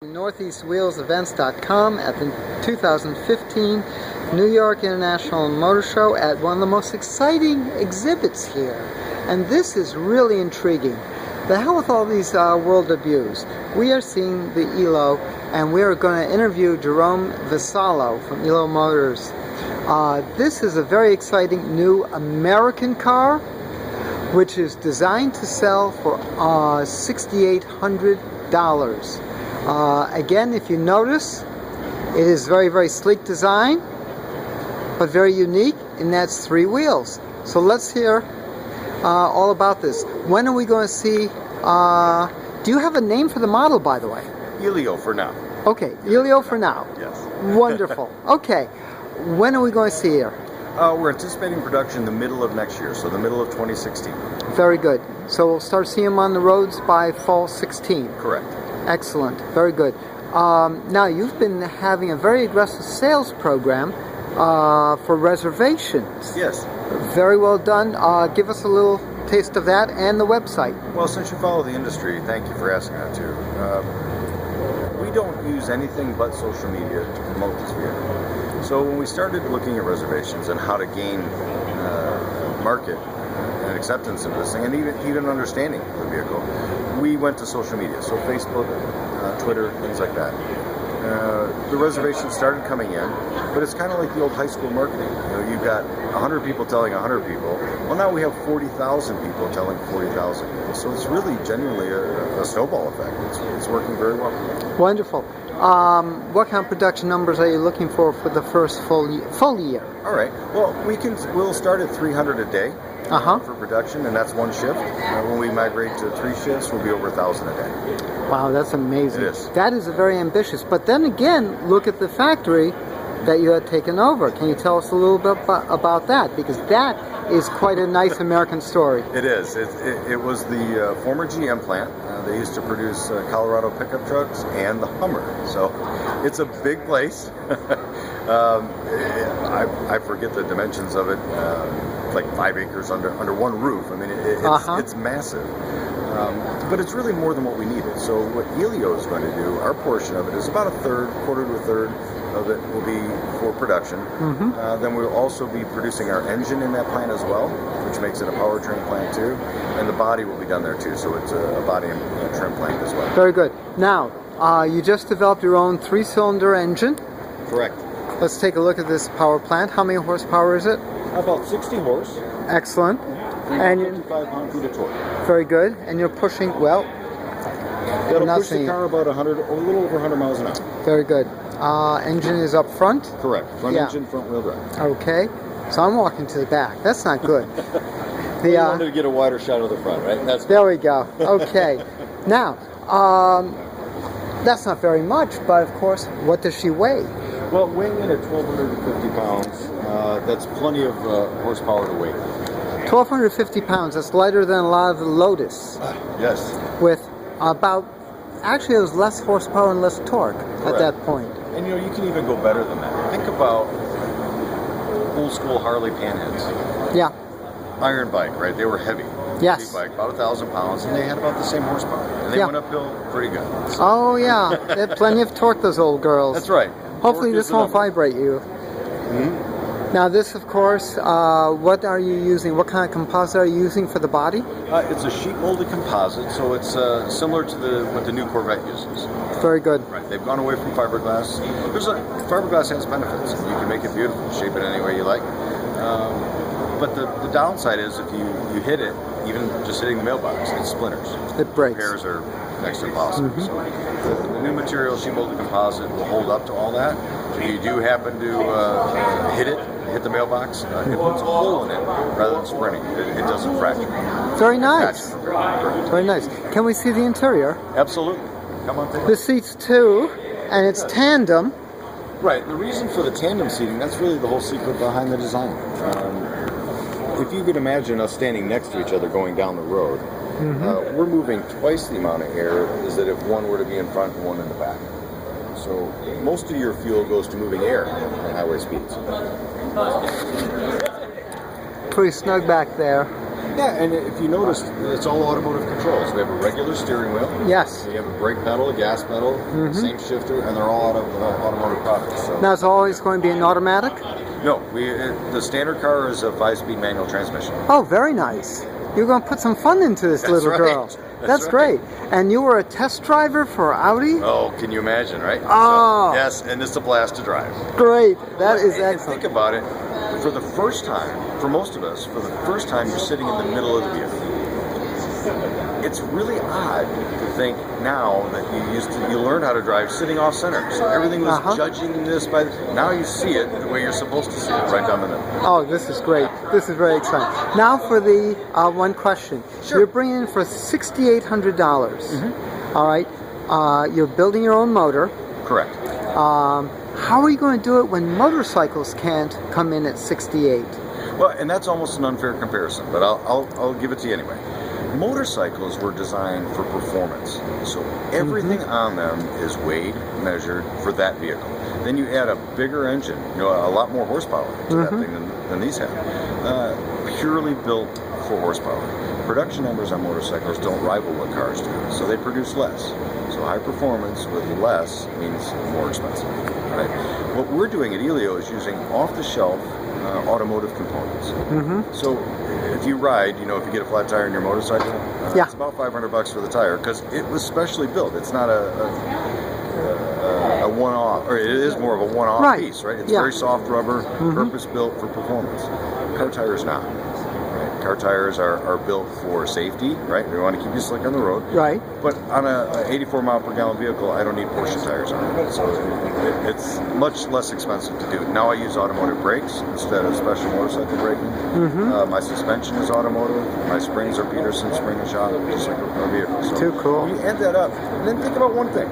NortheastWheelsEvents.com at the 2015 New York International Motor Show at one of the most exciting exhibits here. And this is really intriguing. The hell with all these world debuts. We are seeing the Elio, and we are going to interview Jerome Vassallo from Elio Motors. This is a very exciting new American car, which is designed to sell for $6,800. Again, if you notice, it is very, very sleek design, but very unique, and that's 3 wheels. So let's hear all about this. When are we going to see, do you have a name for the model, by the way? Elio for now. Okay, Elio for now. Yes. Wonderful. Okay, when are we going to see here? We're anticipating production the middle of next year, so the middle of 2016. Very good. So we'll start seeing them on the roads by fall 16. Correct. Excellent. Very good. Now, you've been having a very aggressive sales program for reservations. Yes. Very well done. Give us a little taste of that and the website. Well, since you follow the industry, thank you for asking that too. We don't use anything but social media to promote this vehicle. So when we started looking at reservations and how to gain market and acceptance of this thing, and even understanding of the vehicle, we went to social media, so Facebook, Twitter, things like that. The reservations started coming in, but it's kind of like the old high school marketing. You know, you've got 100 people telling 100 people. Well, now we have 40,000 people telling 40,000 people. So it's really genuinely a snowball effect. It's working very well. Wonderful. What kind of production numbers are you looking for the first full year? All right. Well, we'll start at 300 a day. For production, and that's one shift. When we migrate to 3 shifts, we'll be over 1,000 a day. Wow, that's amazing. It is. That is very ambitious. But then again, look at the factory that you had taken over. Can you tell us a little bit about that? Because that is quite a nice American story. It is. It was the former GM plant. They used to produce Colorado pickup trucks and the Hummer. So it's a big place. I forget the dimensions of it. Like 5 acres under one roof. I mean, it's massive. But it's really more than what we needed. So what Elio is going to do, our portion of it is about quarter to a third of it will be for production. Then we'll also be producing our engine in that plant as well, which makes it a powertrain plant too. And the body will be done there too. So it's a body and trim plant as well. Very good. Now, you just developed your own 3-cylinder engine. Correct. Let's take a look at this power plant. How many horsepower is it? About 60 horse. Excellent. And 55 pound-feet of torque. Very good. And you're pushing, well, that'll push the car about a little over 100 miles an hour. Very good. Engine is up front? Correct. Front engine, front wheel drive. Okay. So I'm walking to the back. That's not good. We wanted to get a wider shot of the front, right? There we go. Okay. Now, that's not very much, but of course, what does she weigh? Well, weighing in at 1,250 pounds, that's plenty of horsepower to weight. 1,250 pounds, that's lighter than a lot of the Lotus. Yes. With actually it was less horsepower and less torque. Correct. At that point. And you know, you can even go better than that. Think about old school Harley panheads. Yeah. Iron bike, right? They were heavy. Yes. Big bike, about 1,000 pounds, and they had about the same horsepower. And they went uphill pretty good. So. Oh yeah, they had plenty of torque, those old girls. That's right. Hopefully this won't vibrate you. Now this, of course, what are you using? What kind of composite are you using for the body? It's a sheet molded composite, so it's similar to what the new Corvette uses. Very good. Right. They've gone away from fiberglass. Fiberglass has benefits. You can make it beautiful, shape it any way you like. But the downside is if you hit it, even just hitting the mailbox, it splinters. It breaks. Repairs are next to impossible. So the new material, sheet molded composite, will hold up to all that. If you do happen to hit the mailbox, it puts a hole in it rather than sprinting. It doesn't fracture. Very nice. Very nice. Can we see the interior? Absolutely. Come on, take a look. The seats too, and it's tandem. Right. The reason for the tandem seating, that's really the whole secret behind the design. If you could imagine us standing next to each other going down the road, we're moving twice the amount of air as that if one were to be in front and one in the back. So most of your fuel goes to moving air at highway speeds. Pretty snug back there. Yeah, and if you notice, it's all automotive controls. We have a regular steering wheel. Yes. You have a brake pedal, a gas pedal, same shifter, and they're all out of automotive products. So. Now, it's always going to be an automatic? No, the standard car is a 5-speed manual transmission. Oh, very nice. You're going to put some fun into this little girl. That's great. And you were a test driver for Audi? Oh, can you imagine, right? Oh. So, yes, and it's a blast to drive. Great. That is excellent. And think about it. For the first time, for most of us, for the first time you're sitting in the middle of the vehicle. It's really odd to think now that you learn how to drive sitting off center. So everything was judging this by now you see it the way you're supposed to see it, right down the middle. Oh, this is great. This is very exciting. Now for the one question. Sure. You're bringing in for $6,800. All right. You're building your own motor. Correct. How are you going to do it when motorcycles can't come in at 68? Well, and that's almost an unfair comparison, but I'll give it to you anyway. Motorcycles were designed for performance, so everything on them is weighed, measured for that vehicle. Then you add a bigger engine, a lot more horsepower to that thing than these have. Purely built for horsepower. Production numbers on motorcycles don't rival what cars do, so they produce less. So high performance with less means more expensive. Right? What we're doing at Elio is using off-the-shelf automotive components. So if you ride, if you get a flat tire in your motorcycle, it's about $500 for the tire because it was specially built. It's not a one-off, or it is more of a one-off piece, right? It's very soft rubber, purpose-built for performance. Car tires not. Right? Car tires are built for safety, right? We want to keep you slick on the road. Right. But on a 84 mile per gallon vehicle, I don't need Porsche tires on it. So it's much less expensive to do. Now I use automotive brakes instead of special motorcycle braking. My suspension is automotive. My springs are Peterson spring and shop, just like a vehicle. So too cool. You add that up, and then think about one thing.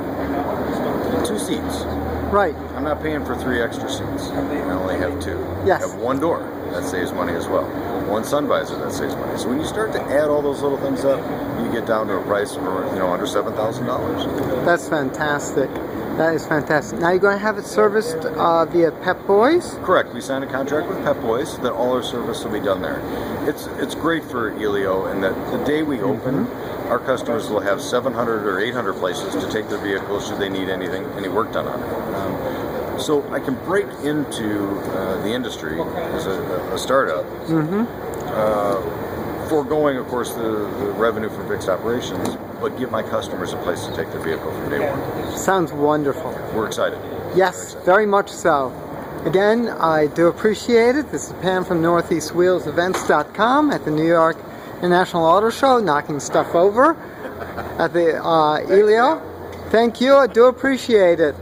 2 seats. Right. I'm not paying for 3 extra seats. I only have 2. Yes. I have 1 door. That saves money as well. 1 sun visor, that saves money. So when you start to add all those little things up, you get down to a price for under $7,000. That's fantastic. That is fantastic. Now you're going to have it serviced via Pep Boys? Correct. We signed a contract with Pep Boys that all our service will be done there. It's great for Elio in that the day we open, our customers will have 700 or 800 places to take their vehicles should they need any work done on it. So I can break into the industry as a startup, foregoing, of course, the revenue for fixed operations, but give my customers a place to take their vehicle from day one. Sounds wonderful. We're excited. Yes, very much so. Again, I do appreciate it. This is Pam from NortheastWheelsEvents.com at the New York International Auto Show, knocking stuff over at the Elio. Thank you. I do appreciate it.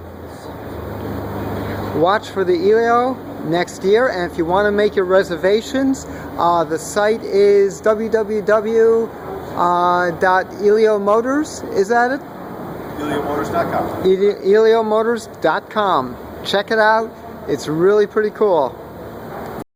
Watch for the Elio next year, and if you want to make your reservations, the site is www.eliomotors. Is that it? ElioMotors.com. ElioMotors.com. Check it out. It's really pretty cool.